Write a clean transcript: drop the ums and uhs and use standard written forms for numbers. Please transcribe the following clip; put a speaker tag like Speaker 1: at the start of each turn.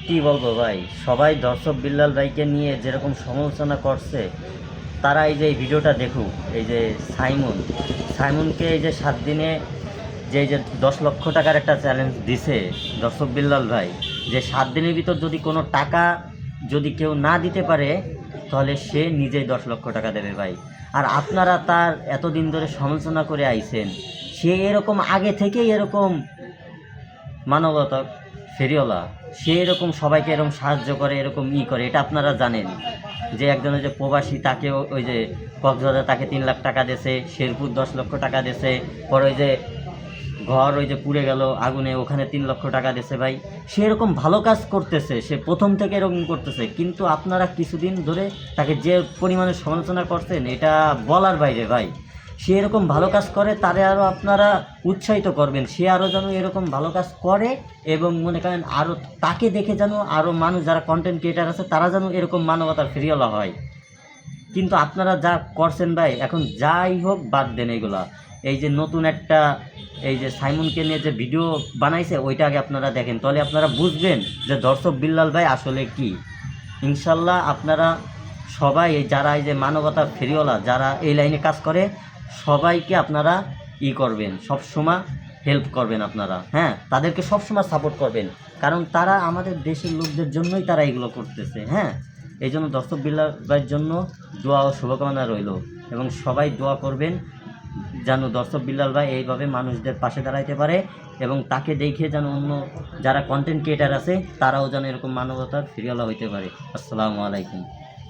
Speaker 1: কি বলবো ভাই, সবাই দর্শক বিল্লাল ভাইকে নিয়ে যেরকম সমালোচনা করছে, তারা এই যে এই ভিডিওটা দেখুক। এই যে সাইমনকে এই যে 7 দিনে যে এই যে 10 লক্ষ টাকার একটা চ্যালেঞ্জ দিছে দর্শক বিল্লাল ভাই, যে 7 দিনের ভিতর যদি কোনো টাকা যদি কেউ না দিতে পারে, তাহলে সে নিজেই 10 লক্ষ টাকা দেবে ভাই। আর আপনারা তার এতদিন ধরে সমালোচনা করে আইছেন, সে এরকম আগে থেকেই এরকম মানবতা ফেরিওয়ালা, সে এরকম সবাইকে এরকম সাহায্য করে, এরকম করে, এটা আপনারা জানেন। যে একজনের যে প্রবাসী, তাকে ওই যে কক্সবাজার তাকে 3 লাখ টাকা দিয়েছে, শেরপুর 10 লক্ষ টাকা দিয়েছে, পরে ওই যে ঘর ওই যে পুড়ে গেল আগুনে, ওখানে 3 লক্ষ টাকা দিয়েছে ভাই। সে এরকম ভালো কাজ করতেছে, সে প্রথম থেকে এরকম করতেছে, কিন্তু আপনারা কিছুদিন ধরে তাকে যে পরিমাণে সমালোচনা করছেন, এটা বলার বাইরে ভাই। সে এরকম ভালো কাজ করে, তারে আরও আপনারা উৎসাহিত করবেন, সে আরও যেন এরকম ভালো কাজ করে, এবং মনে করেন আরও তাকে দেখে যেন আরও মানুষ যারা কন্টেন্ট ক্রিয়েটার আছে তারা যেন এরকম মানবতার ফেরিওয়ালা হয়। কিন্তু আপনারা যা করছেন ভাই, এখন যাই হোক বাদ দেন এগুলা। এই যে নতুন একটা এই যে সাইমনকে নিয়ে যে ভিডিও বানাইছে, ওইটা আগে আপনারা দেখেন, তাহলে আপনারা বুঝবেন যে দর্শক বিল্লাল ভাই আসলে কি। ইনশাল্লাহ আপনারা সবাই এই যারা এই যে মানবতার ফেরিওয়ালা, যারা এই লাইনে কাজ করে, সবাইকে আপনারা করবেন, সবসময় হেল্প করবেন আপনারা, হ্যাঁ, তাদেরকে সবসময় সাপোর্ট করবেন, কারণ তারা আমাদের দেশের লোকদের জন্যই তারা এগুলো করতেছে, হ্যাঁ। এই জন্য দর্শক বিল্লাল ভাইয়ের জন্য দোয়া ও শুভকামনা রইল, এবং সবাই দোয়া করবেন যেন দর্শক বিল্লাল ভাই এইভাবে মানুষদের পাশে দাঁড়াইতে পারে, এবং তাকে দেখে যেন অন্য যারা কন্টেন্ট ক্রিয়েটার আছে তারাও যেন এরকম মানবতার ফিরিওয়ালা হইতে পারে। আসসালামু আলাইকুম।